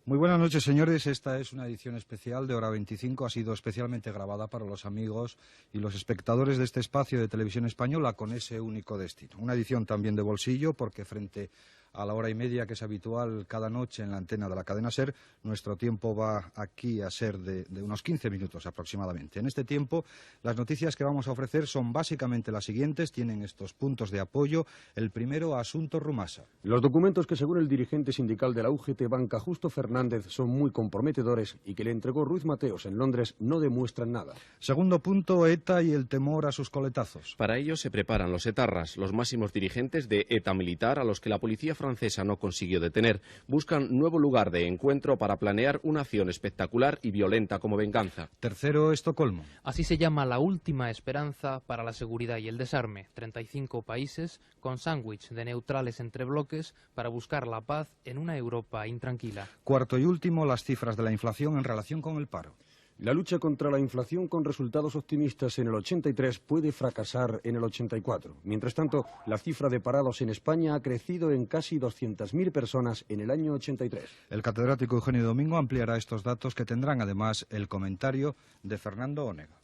Muy buenas noches, señores. Esta es una edición especial de Hora 25. Ha sido especialmente grabada para los amigos y los espectadores de este espacio de televisión española con ese único destino. Una edición también de bolsillo porque frente a la hora y media que es habitual cada noche en la antena de la cadena SER, nuestro tiempo va aquí a ser de unos 15 minutos aproximadamente. En este tiempo, las noticias que vamos a ofrecer son básicamente las siguientes. Tienen estos puntos de apoyo. El primero, asunto Rumasa. Los documentos que, según el dirigente sindical de la UGT Banca, Justo Fernández, son muy comprometedores y que le entregó Ruiz Mateos en Londres no demuestran nada. Segundo punto, ETA y el temor a sus coletazos. Para ello se preparan los etarras, los máximos dirigentes de ETA militar a los que la policía francesa no consiguió detener. Buscan nuevo lugar de encuentro para planear una acción espectacular y violenta como venganza. Tercero, Estocolmo. Así se llama la última esperanza para la seguridad y el desarme. 35 países con sándwich de neutrales entre bloques para buscar la paz en una Europa intranquila. Cuarto y último, las cifras de la inflación en relación con el paro. La lucha contra la inflación con resultados optimistas en el 83 puede fracasar en el 84. Mientras tanto, la cifra de parados en España ha crecido en casi 200.000 personas en el año 83. El catedrático Eugenio Domingo ampliará estos datos que tendrán además el comentario de Fernando Onega.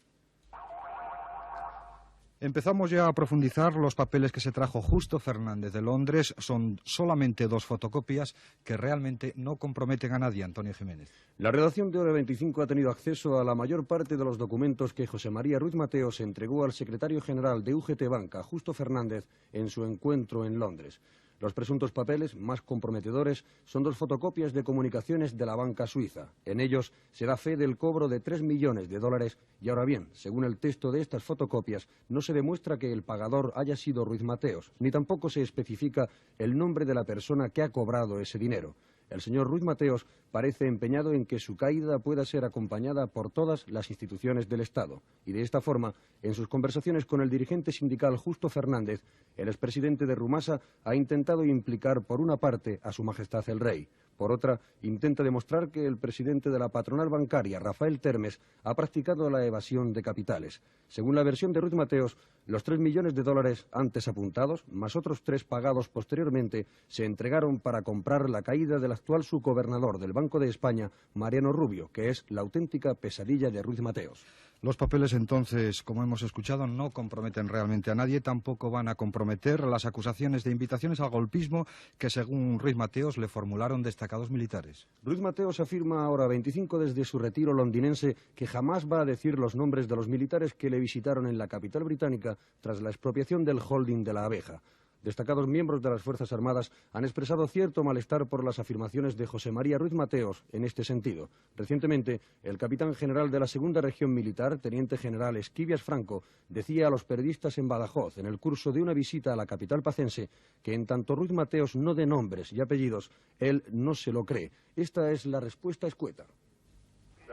Empezamos ya a profundizar. Los papeles que se trajo Justo Fernández de Londres son solamente 2 fotocopias que realmente no comprometen a nadie, Antonio Jiménez. La redacción de Hora 25 ha tenido acceso a la mayor parte de los documentos que José María Ruiz Mateos entregó al secretario general de UGT Banca, Justo Fernández, en su encuentro en Londres. Los presuntos papeles más comprometedores son 2 fotocopias de comunicaciones de la banca suiza. En ellos se da fe del cobro de 3 millones de dólares y ahora bien, según el texto de estas fotocopias, no se demuestra que el pagador haya sido Ruiz Mateos, ni tampoco se especifica el nombre de la persona que ha cobrado ese dinero. El señor Ruiz Mateos parece empeñado en que su caída pueda ser acompañada por todas las instituciones del Estado. Y de esta forma, en sus conversaciones con el dirigente sindical Justo Fernández, el expresidente de Rumasa ha intentado implicar por una parte a Su Majestad el Rey. Por otra, intenta demostrar que el presidente de la patronal bancaria, Rafael Termes, ha practicado la evasión de capitales. Según la versión de Ruiz Mateos, los 3 millones de dólares antes apuntados, más otros 3 pagados posteriormente, se entregaron para comprar la caída del actual subgobernador del Banco de España, Mariano Rubio, que es la auténtica pesadilla de Ruiz Mateos. Los papeles, entonces, como hemos escuchado, no comprometen realmente a nadie, tampoco van a comprometer las acusaciones de invitaciones al golpismo que, según Ruiz Mateos, le formularon destacados militares. Ruiz Mateos afirma ahora 25 desde su retiro londinense que jamás va a decir los nombres de los militares que le visitaron en la capital británica tras la expropiación del holding de la Abeja. Destacados miembros de las Fuerzas Armadas han expresado cierto malestar por las afirmaciones de José María Ruiz Mateos en este sentido. Recientemente, el capitán general de la Segunda Región Militar, teniente general Esquivias Franco, decía a los periodistas en Badajoz, en el curso de una visita a la capital pacense, que en tanto Ruiz Mateos no dé nombres y apellidos, él no se lo cree. Esta es la respuesta escueta.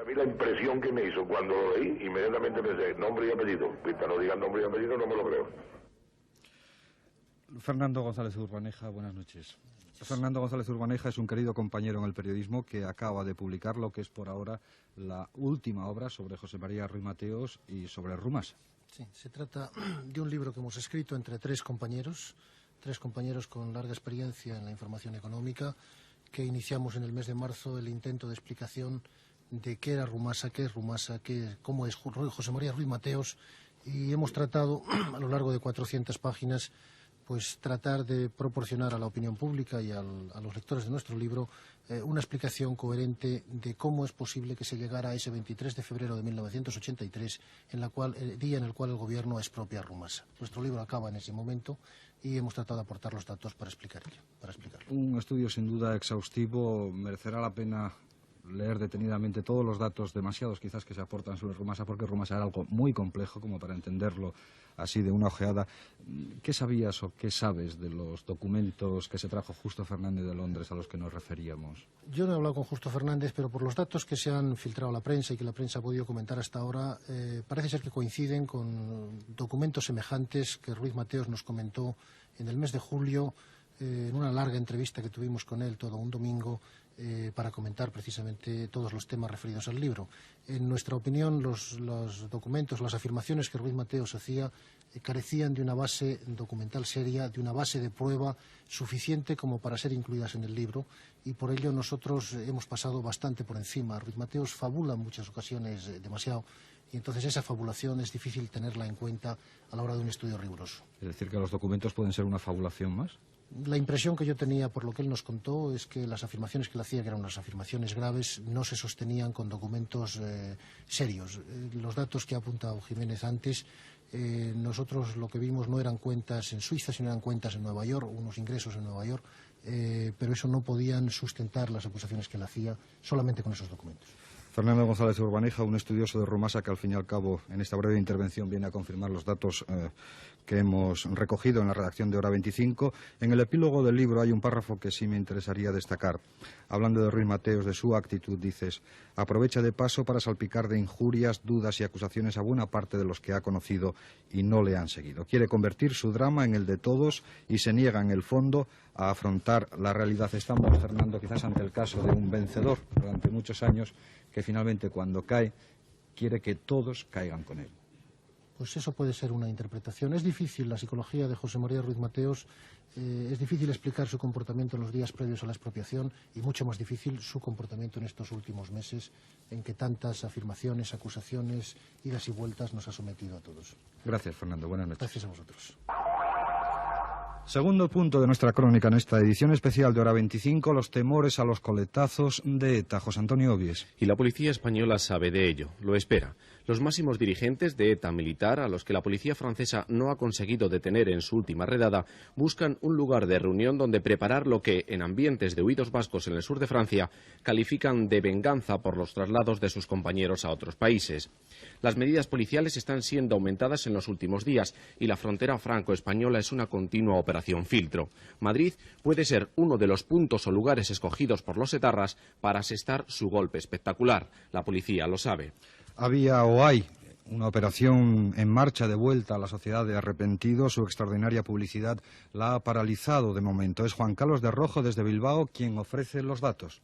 A mí la impresión que me hizo cuando lo leí, inmediatamente pensé, nombre y apellido. Mientras no digan nombre y apellido, no me lo creo. Fernando González Urbaneja, buenas noches. Fernando González Urbaneja es un querido compañero en el periodismo que acaba de publicar lo que es por ahora la última obra sobre José María Ruiz Mateos y sobre Rumasa. Sí, se trata de un libro que hemos escrito entre 3 compañeros con larga experiencia en la información económica, que iniciamos en el mes de marzo el intento de explicación de qué era Rumasa, qué es Rumasa, cómo es José María Ruiz Mateos, y hemos tratado a lo largo de 400 páginas pues tratar de proporcionar a la opinión pública y a los lectores de nuestro libro una explicación coherente de cómo es posible que se llegara a ese 23 de febrero de 1983, el día en el cual el gobierno expropia Rumasa. Nuestro libro acaba en ese momento y hemos tratado de aportar los datos para explicarlo. Un estudio sin duda exhaustivo. Merecerá la pena leer detenidamente todos los datos, demasiados quizás, que se aportan sobre Rumasa, porque Rumasa era algo muy complejo como para entenderlo así de una ojeada. ¿Qué sabías o qué sabes de los documentos que se trajo Justo Fernández de Londres a los que nos referíamos? Yo no he hablado con Justo Fernández, pero por los datos que se han filtrado a la prensa y que la prensa ha podido comentar hasta ahora, parece ser que coinciden con documentos semejantes que Ruiz Mateos nos comentó en el mes de julio en una larga entrevista que tuvimos con él todo un domingo para comentar precisamente todos los temas referidos al libro. En nuestra opinión, los documentos, las afirmaciones que Ruiz Mateos hacía carecían de una base documental seria, de una base de prueba suficiente como para ser incluidas en el libro, y por ello nosotros hemos pasado bastante por encima. Ruiz Mateos fabula en muchas ocasiones demasiado, y entonces esa fabulación es difícil tenerla en cuenta a la hora de un estudio riguroso. Es decir, que los documentos pueden ser una fabulación más. La impresión que yo tenía por lo que él nos contó es que las afirmaciones que él hacía, que eran unas afirmaciones graves, no se sostenían con documentos serios. Los datos que ha apuntado Jiménez antes, nosotros lo que vimos no eran cuentas en Suiza, sino eran cuentas en Nueva York, unos ingresos en Nueva York, pero eso no podían sustentar las acusaciones que él hacía solamente con esos documentos. Fernando González Urbaneja, un estudioso de Rumasa que al fin y al cabo en esta breve intervención viene a confirmar los datos que hemos recogido en la redacción de Hora 25. En el epílogo del libro hay un párrafo que sí me interesaría destacar. Hablando de Ruiz Mateos, de su actitud, dices: aprovecha de paso para salpicar de injurias, dudas y acusaciones a buena parte de los que ha conocido y no le han seguido. Quiere convertir su drama en el de todos y se niega en el fondo a afrontar la realidad. Estamos, Fernando, quizás ante el caso de un vencedor durante muchos años que finalmente cuando cae quiere que todos caigan con él. Pues eso puede ser una interpretación. Es difícil, la psicología de José María Ruiz Mateos, es difícil explicar su comportamiento en los días previos a la expropiación y mucho más difícil su comportamiento en estos últimos meses en que tantas afirmaciones, acusaciones, idas y vueltas nos ha sometido a todos. Gracias, Fernando. Buenas noches. Gracias a vosotros. Segundo punto de nuestra crónica en esta edición especial de Hora 25, los temores a los coletazos de ETA. José Antonio Obies. Y la policía española sabe de ello, lo espera. Los máximos dirigentes de ETA militar, a los que la policía francesa no ha conseguido detener en su última redada, buscan un lugar de reunión donde preparar lo que, en ambientes de huidos vascos en el sur de Francia, califican de venganza por los traslados de sus compañeros a otros países. Las medidas policiales están siendo aumentadas en los últimos días y la frontera franco-española es una continua operación filtro. Madrid puede ser uno de los puntos o lugares escogidos por los etarras para asestar su golpe espectacular. La policía lo sabe. Había o hay una operación en marcha de vuelta a la sociedad de arrepentidos. Su extraordinaria publicidad la ha paralizado de momento. Es Juan Carlos de Rojo desde Bilbao quien ofrece los datos.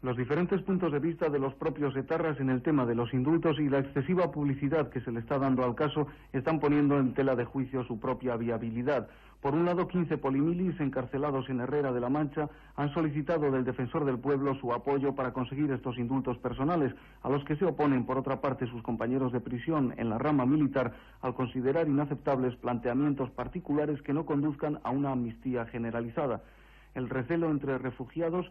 Los diferentes puntos de vista de los propios etarras en el tema de los indultos y la excesiva publicidad que se le está dando al caso están poniendo en tela de juicio su propia viabilidad. Por un lado, 15 polimilis encarcelados en Herrera de la Mancha han solicitado del defensor del pueblo su apoyo para conseguir estos indultos personales, a los que se oponen, por otra parte, sus compañeros de prisión en la rama militar, al considerar inaceptables planteamientos particulares que no conduzcan a una amnistía generalizada. El recelo entre refugiados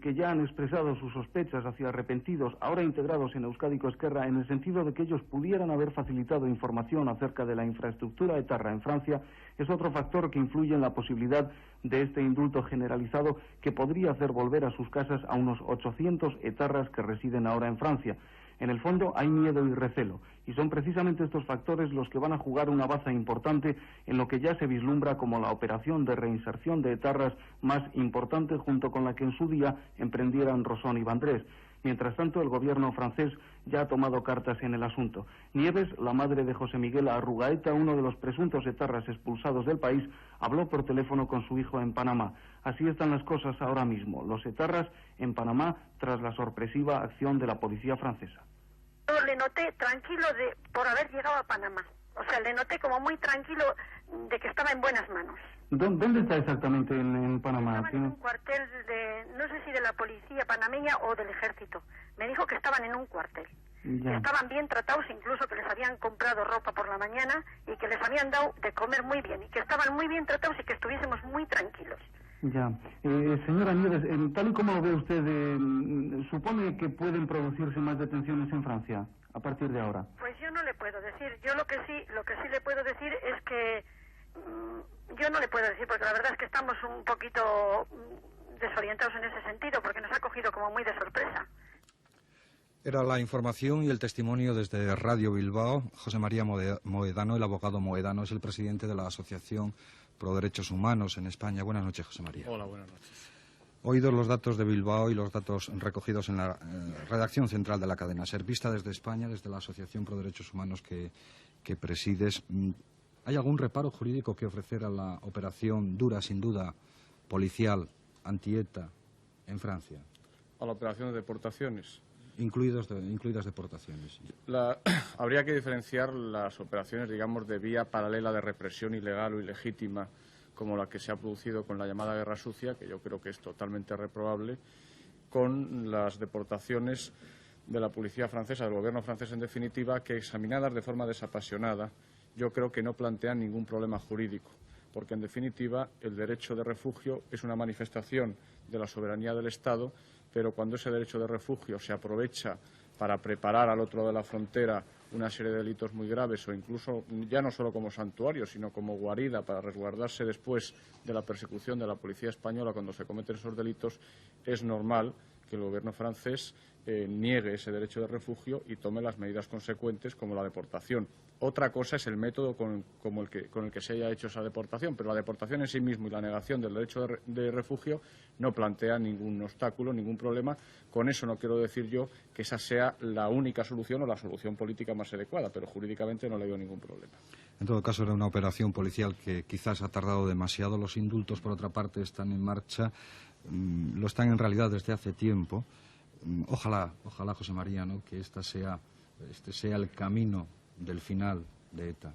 que ya han expresado sus sospechas hacia arrepentidos, ahora integrados en Euskadiko Ezkerra, en el sentido de que ellos pudieran haber facilitado información acerca de la infraestructura etarra en Francia, es otro factor que influye en la posibilidad de este indulto generalizado que podría hacer volver a sus casas a unos 800 etarras que residen ahora en Francia. En el fondo hay miedo y recelo, y son precisamente estos factores los que van a jugar una baza importante en lo que ya se vislumbra como la operación de reinserción de etarras más importante, junto con la que en su día emprendieran Rosón y Vandrés. Mientras tanto, el gobierno francés ya ha tomado cartas en el asunto. Nieves, la madre de José Miguel Arrugaeta, uno de los presuntos etarras expulsados del país, habló por teléfono con su hijo en Panamá. Así están las cosas ahora mismo, los etarras en Panamá, tras la sorpresiva acción de la policía francesa. Yo le noté tranquilo por haber llegado a Panamá. O sea, le noté como muy tranquilo de que estaba en buenas manos. ¿Dónde está exactamente en Panamá? Estaban en un cuartel no sé si de la policía panameña o del ejército. Me dijo que estaban en un cuartel. Que estaban bien tratados, incluso que les habían comprado ropa por la mañana y que les habían dado de comer muy bien y que estaban muy bien tratados y que estuviésemos muy tranquilos. Ya. Señora Nieves, tal y como lo ve usted, ¿supone que pueden producirse más detenciones en Francia a partir de ahora? Pues yo no le puedo decir. Yo lo que sí le puedo decir es que yo no le puedo decir, porque la verdad es que estamos un poquito desorientados en ese sentido, porque nos ha cogido como muy de sorpresa. Era la información y el testimonio desde Radio Bilbao. José María Moedano, el abogado Moedano, es el presidente de la Asociación Pro Derechos Humanos en España. Buenas noches, José María. Hola, buenas noches. Oídos los datos de Bilbao y los datos recogidos en la redacción central de la cadena SER, vista desde España, desde la Asociación Pro Derechos Humanos que presides, ¿hay algún reparo jurídico que ofrecer a la operación dura, sin duda, policial anti-ETA en Francia? A la operación de deportaciones. Incluidas deportaciones. Habría que diferenciar las operaciones, digamos, de vía paralela de represión ilegal o ilegítima, como la que se ha producido con la llamada Guerra Sucia, que yo creo que es totalmente reprobable, con las deportaciones de la policía francesa, del gobierno francés en definitiva, que examinadas de forma desapasionada, yo creo que no plantean ningún problema jurídico, porque en definitiva el derecho de refugio es una manifestación de la soberanía del Estado, pero cuando ese derecho de refugio se aprovecha para preparar al otro lado de la frontera una serie de delitos muy graves o incluso ya no solo como santuario, sino como guarida para resguardarse después de la persecución de la policía española cuando se cometen esos delitos, es normal que el gobierno francés niegue ese derecho de refugio y tome las medidas consecuentes como la deportación. Otra cosa es el método con el que se haya hecho esa deportación, pero la deportación en sí mismo y la negación del derecho de refugio no plantea ningún obstáculo, ningún problema. Con eso no quiero decir yo que esa sea la única solución o la solución política más adecuada, pero jurídicamente no le veo ningún problema. En todo caso, era una operación policial que quizás ha tardado demasiado. Los indultos, por otra parte, están en marcha. Lo están en realidad desde hace tiempo. Ojalá, José María, ¿no?, que este sea el camino del final de ETA.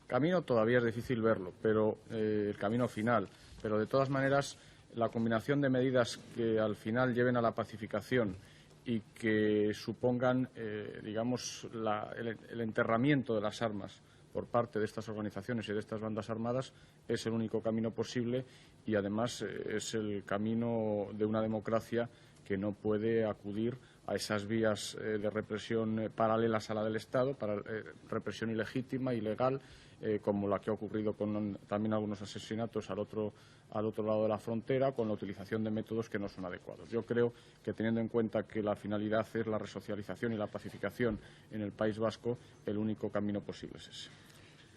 Camino todavía es difícil verlo, pero el camino final. Pero de todas maneras, la combinación de medidas que al final lleven a la pacificación y que supongan, digamos, el enterramiento de las armas por parte de estas organizaciones y de estas bandas armadas es el único camino posible y además es el camino de una democracia que no puede acudir a esas vías de represión paralelas a la del Estado, para represión ilegítima, ilegal, como la que ha ocurrido con también algunos asesinatos al otro lado de la frontera, con la utilización de métodos que no son adecuados. Yo creo que, teniendo en cuenta que la finalidad es la resocialización y la pacificación en el País Vasco, el único camino posible es ese.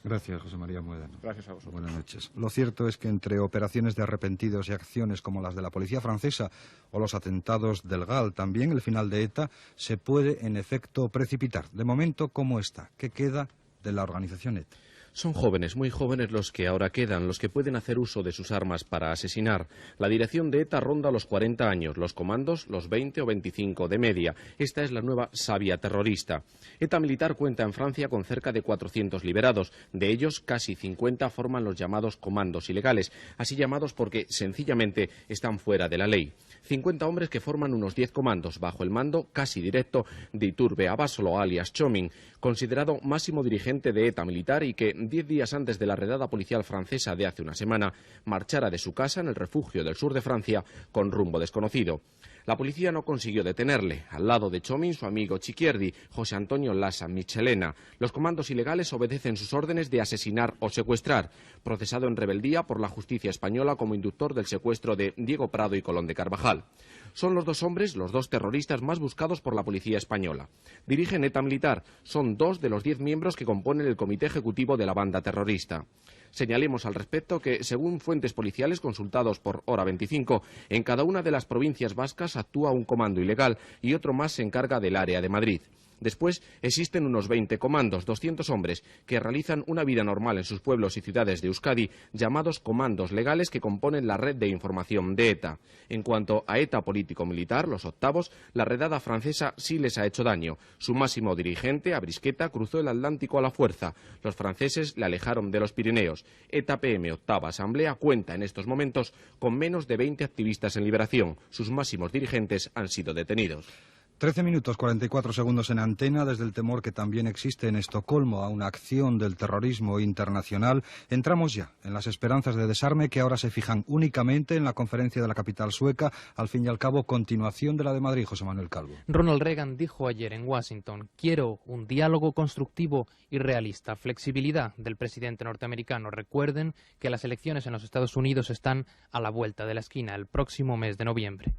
Gracias, José María Muedano. Gracias a vosotros. Buenas noches. Lo cierto es que entre operaciones de arrepentidos y acciones como las de la policía francesa o los atentados del GAL, también el final de ETA se puede, en efecto, precipitar. De momento, ¿cómo está? ¿Qué queda de la organización ETA? Son jóvenes, muy jóvenes los que ahora quedan, los que pueden hacer uso de sus armas para asesinar. La dirección de ETA ronda los 40 años, los comandos los 20 o 25 de media. Esta es la nueva savia terrorista. ETA militar cuenta en Francia con cerca de 400 liberados. De ellos, casi 50 forman los llamados comandos ilegales, así llamados porque sencillamente están fuera de la ley. 50 hombres que forman unos 10 comandos bajo el mando casi directo de Iturbe Abasolo, alias Chomin, considerado máximo dirigente de ETA militar y que 10 días antes de la redada policial francesa de hace una semana marchara de su casa en el refugio del sur de Francia con rumbo desconocido. La policía no consiguió detenerle. Al lado de Chomin, su amigo Chiquierdi, José Antonio Lassa Michelena. Los comandos ilegales obedecen sus órdenes de asesinar o secuestrar, procesado en rebeldía por la justicia española como inductor del secuestro de Diego Prado y Colón de Carvajal. Son los dos hombres, los dos terroristas más buscados por la policía española. Dirigen ETA militar. Son 2 de los 10 miembros que componen el comité ejecutivo de la banda terrorista. Señalemos al respecto que, según fuentes policiales consultados por Hora 25, en cada una de las provincias vascas actúa un comando ilegal y otro más se encarga del área de Madrid. Después existen unos 20 comandos, 200 hombres, que realizan una vida normal en sus pueblos y ciudades de Euskadi, llamados comandos legales que componen la red de información de ETA. En cuanto a ETA político-militar, los octavos, la redada francesa sí les ha hecho daño. Su máximo dirigente, Abrisqueta, cruzó el Atlántico a la fuerza. Los franceses le alejaron de los Pirineos. ETA PM, octava asamblea, cuenta en estos momentos con menos de 20 activistas en liberación. Sus máximos dirigentes han sido detenidos. 13 minutos 44 segundos en antena. Desde el temor que también existe en Estocolmo a una acción del terrorismo internacional, entramos ya en las esperanzas de desarme que ahora se fijan únicamente en la conferencia de la capital sueca, al fin y al cabo continuación de la de Madrid. José Manuel Calvo. Ronald Reagan dijo ayer en Washington: quiero un diálogo constructivo y realista. Flexibilidad del presidente norteamericano. Recuerden que las elecciones en los Estados Unidos están a la vuelta de la esquina el próximo mes de noviembre.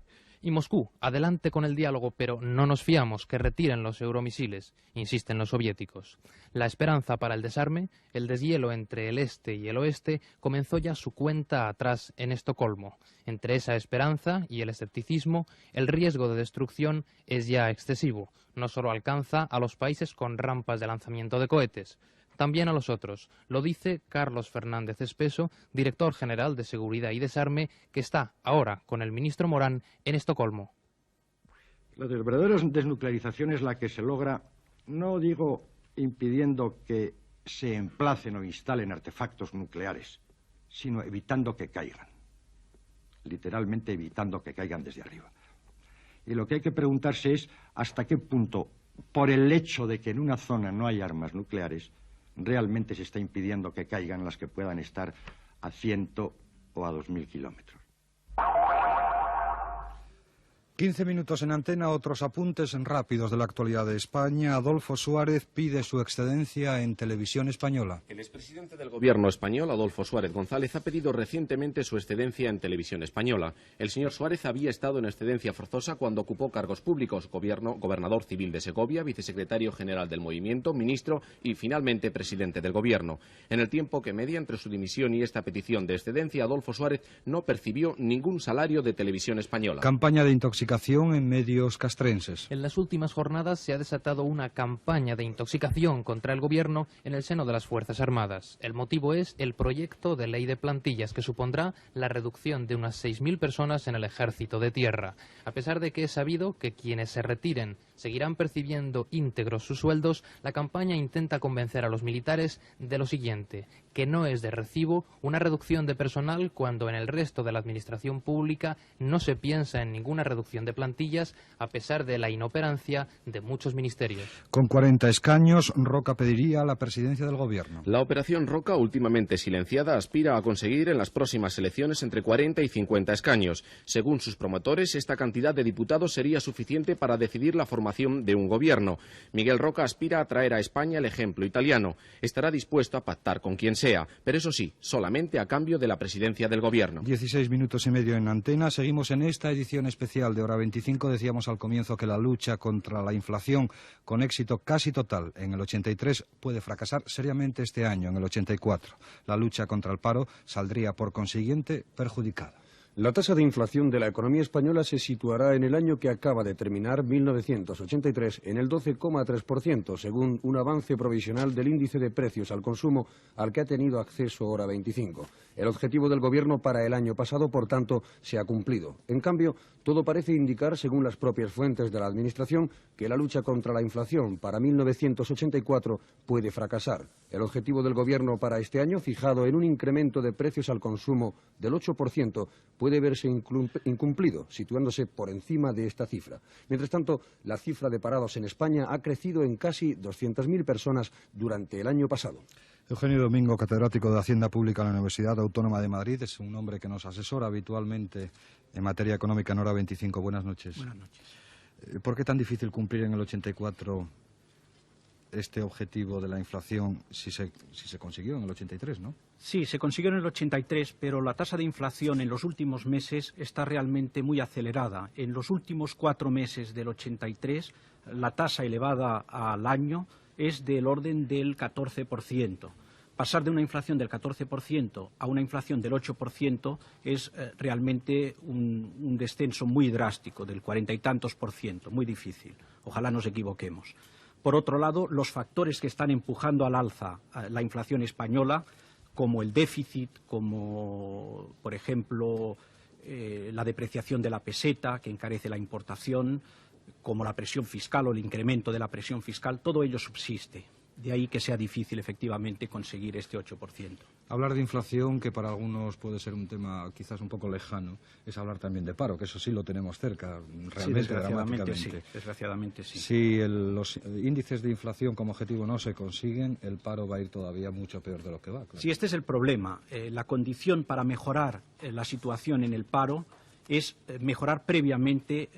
Y Moscú, adelante con el diálogo, pero no nos fiamos que retiren los euromisiles, insisten los soviéticos. La esperanza para el desarme, el deshielo entre el este y el oeste, comenzó ya su cuenta atrás en Estocolmo. Entre esa esperanza y el escepticismo, el riesgo de destrucción es ya excesivo. No solo alcanza a los países con rampas de lanzamiento de cohetes. también a los otros. Lo dice Carlos Fernández Espeso, director general de Seguridad y Desarme, que está ahora con el ministro Morán en Estocolmo. La verdadera desnuclearización es la que se logra, no digo impidiendo que se emplacen o instalen artefactos nucleares, sino evitando que caigan. Literalmente evitando que caigan desde arriba. Y lo que hay que preguntarse es hasta qué punto, por el hecho de que en una zona no hay armas nucleares, realmente se está impidiendo que caigan las que puedan estar a 100 o a 2000 kilómetros. 15 minutos en antena, otros apuntes rápidos de la actualidad de España. Adolfo Suárez pide su excedencia en Televisión Española. El expresidente del Gobierno español, Adolfo Suárez González, ha pedido recientemente su excedencia en Televisión Española. El señor Suárez había estado en excedencia forzosa cuando ocupó cargos públicos: gobernador civil de Segovia, vicesecretario general del Movimiento, ministro y, finalmente, presidente del Gobierno. En el tiempo que media entre su dimisión y esta petición de excedencia, Adolfo Suárez no percibió ningún salario de Televisión Española. Campaña de intoxicación en medios castrenses. En las últimas jornadas se ha desatado una campaña de intoxicación contra el Gobierno en el seno de las Fuerzas Armadas. El motivo es el proyecto de ley de plantillas, que supondrá la reducción de unas 6.000 personas en el Ejército de Tierra. A pesar de que es sabido que quienes se retiren seguirán percibiendo íntegros sus sueldos, la campaña intenta convencer a los militares de lo siguiente: que no es de recibo una reducción de personal cuando en el resto de la administración pública no se piensa en ninguna reducción de plantillas, a pesar de la inoperancia de muchos ministerios. Con 40 escaños, Roca pediría la presidencia del Gobierno. La operación Roca, últimamente silenciada, aspira a conseguir en las próximas elecciones entre 40 y 50 escaños. Según sus promotores, esta cantidad de diputados sería suficiente para decidir la formación de un gobierno. Miguel Roca aspira a traer a España el ejemplo italiano. Estará dispuesto a pactar con quien sea, pero eso sí, solamente a cambio de la presidencia del Gobierno. 16 minutos y medio en antena. Seguimos en esta edición especial de Hora 25. Decíamos al comienzo que la lucha contra la inflación, con éxito casi total en el 83, puede fracasar seriamente este año, en el 84. La lucha contra el paro saldría, por consiguiente, perjudicada. La tasa de inflación de la economía española se situará en el año que acaba de terminar, 1983, en el 12,3%, según un avance provisional del índice de precios al consumo al que ha tenido acceso Hora 25. El objetivo del Gobierno para el año pasado, por tanto, se ha cumplido. En cambio, todo parece indicar, según las propias fuentes de la Administración, que la lucha contra la inflación para 1984 puede fracasar. El objetivo del Gobierno para este año, fijado en un incremento de precios al consumo del 8%, puede verse incumplido, situándose por encima de esta cifra. Mientras tanto, la cifra de parados en España ha crecido en casi 200.000 personas durante el año pasado. Eugenio Domingo, catedrático de Hacienda Pública en la Universidad Autónoma de Madrid, es un hombre que nos asesora habitualmente en materia económica en Hora 25. Buenas noches. Buenas noches. ¿Por qué tan difícil cumplir en el 84 este objetivo de la inflación si se consiguió en el 83, ¿no? Sí, se consiguió en el 83, pero la tasa de inflación en los últimos meses está realmente muy acelerada. En los últimos 4 meses del 83, la tasa elevada al año es del orden del 14%. Pasar de una inflación del 14% a una inflación del 8% es realmente un descenso muy drástico, del 40 y tantos %, muy difícil. Ojalá nos equivoquemos. Por otro lado, los factores que están empujando al alza la inflación española, como el déficit, como, por ejemplo, la depreciación de la peseta, que encarece la importación, como la presión fiscal o el incremento de la presión fiscal, todo ello subsiste. De ahí que sea difícil, efectivamente, conseguir este 8%. Hablar de inflación, que para algunos puede ser un tema quizás un poco lejano, es hablar también de paro, que eso sí lo tenemos cerca, realmente, dramáticamente. Sí, desgraciadamente sí. Si los índices de inflación como objetivo no se consiguen, el paro va a ir todavía mucho peor de lo que va. Claro. Sí, este es el problema. La condición para mejorar la situación en el paro es mejorar previamente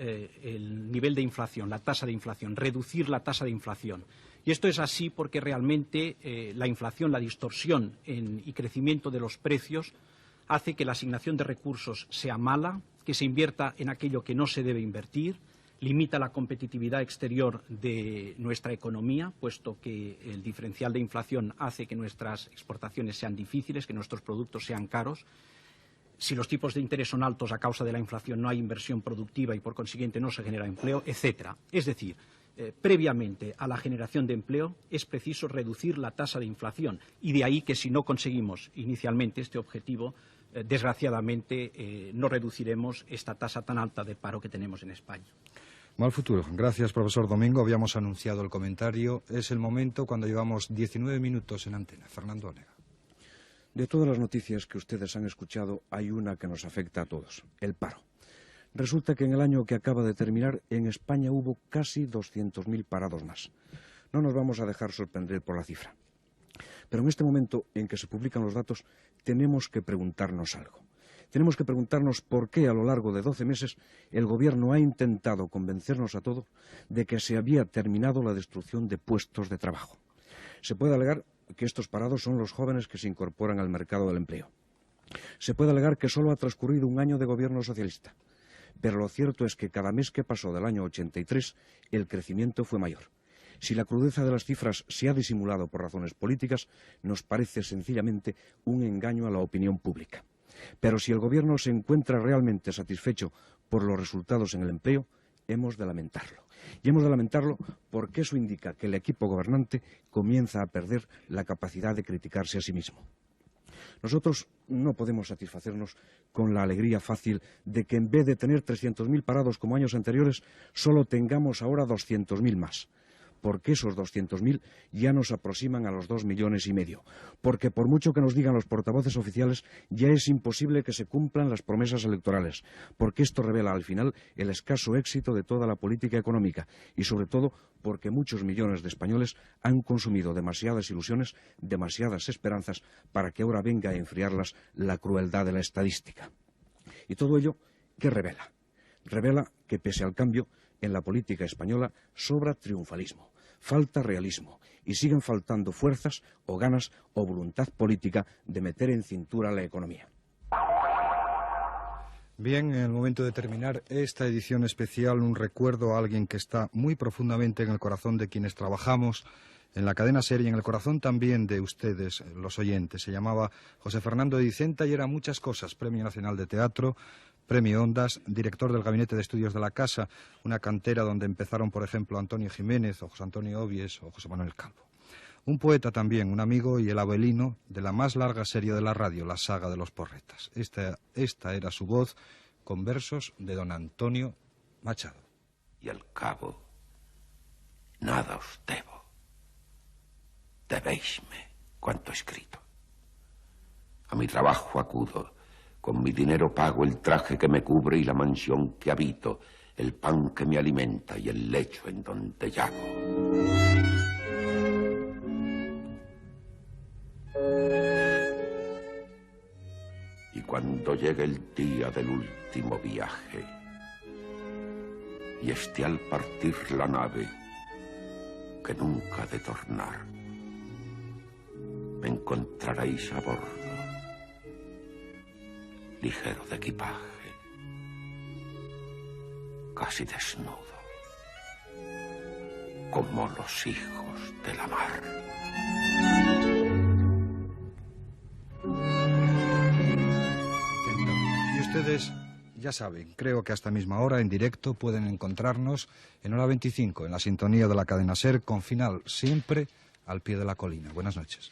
el nivel de inflación, la tasa de inflación, reducir la tasa de inflación. Y esto es así porque realmente la inflación, la distorsión y crecimiento de los precios hace que la asignación de recursos sea mala, que se invierta en aquello que no se debe invertir, limita la competitividad exterior de nuestra economía, puesto que el diferencial de inflación hace que nuestras exportaciones sean difíciles, que nuestros productos sean caros. Si los tipos de interés son altos a causa de la inflación, no hay inversión productiva y, por consiguiente, no se genera empleo, etcétera. Es decir, previamente a la generación de empleo, es preciso reducir la tasa de inflación. Y de ahí que si no conseguimos inicialmente este objetivo, desgraciadamente no reduciremos esta tasa tan alta de paro que tenemos en España. Mal futuro. Gracias, profesor Domingo. Habíamos anunciado el comentario. Es el momento cuando llevamos 19 minutos en antena. Fernando Onega. De todas las noticias que ustedes han escuchado, hay una que nos afecta a todos, el paro. Resulta que en el año que acaba de terminar, en España hubo casi 200.000 parados más. No nos vamos a dejar sorprender por la cifra. Pero en este momento en que se publican los datos, tenemos que preguntarnos algo. Tenemos que preguntarnos por qué a lo largo de 12 meses el Gobierno ha intentado convencernos a todos de que se había terminado la destrucción de puestos de trabajo. Se puede alegar que estos parados son los jóvenes que se incorporan al mercado del empleo. Se puede alegar que solo ha transcurrido un año de gobierno socialista. Pero lo cierto es que cada mes que pasó del año 83 el crecimiento fue mayor. Si la crudeza de las cifras se ha disimulado por razones políticas, nos parece sencillamente un engaño a la opinión pública. Pero si el Gobierno se encuentra realmente satisfecho por los resultados en el empleo, hemos de lamentarlo. Y hemos de lamentarlo porque eso indica que el equipo gobernante comienza a perder la capacidad de criticarse a sí mismo. Nosotros no podemos satisfacernos con la alegría fácil de que en vez de tener 300.000 parados como años anteriores, solo tengamos ahora 200.000 más. Porque esos 200.000 ya nos aproximan a los 2,5 millones. Porque por mucho que nos digan los portavoces oficiales, ya es imposible que se cumplan las promesas electorales. Porque esto revela al final el escaso éxito de toda la política económica. Y sobre todo porque muchos millones de españoles han consumido demasiadas ilusiones, demasiadas esperanzas, para que ahora venga a enfriarlas la crueldad de la estadística. Y todo ello, ¿qué revela? Revela que pese al cambio, en la política española sobra triunfalismo, falta realismo y siguen faltando fuerzas o ganas o voluntad política de meter en cintura la economía. Bien, en el momento de terminar esta edición especial, un recuerdo a alguien que está muy profundamente en el corazón de quienes trabajamos en la cadena SER y en el corazón también de ustedes, los oyentes. Se llamaba José Fernando de Dicenta y era muchas cosas: Premio Nacional de Teatro, Premio Ondas, director del Gabinete de Estudios de la Casa, una cantera donde empezaron, por ejemplo, Antonio Jiménez o José Antonio Obies o José Manuel Calvo. Un poeta también, un amigo y el abuelino de la más larga serie de la radio, la saga de los Porretas. Esta era su voz con versos de don Antonio Machado. Y al cabo, nada os debo. Debéisme cuanto escrito. A mi trabajo acudo. Con mi dinero pago el traje que me cubre y la mansión que habito, el pan que me alimenta y el lecho en donde yago. Y cuando llegue el día del último viaje, y esté al partir la nave, que nunca ha de tornar, me encontraréis a bordo, ligero de equipaje, casi desnudo, como los hijos de la mar. Y ustedes ya saben, creo que a esta misma hora en directo pueden encontrarnos en hora 25 en la sintonía de la cadena SER, con final siempre al pie de la colina. Buenas noches.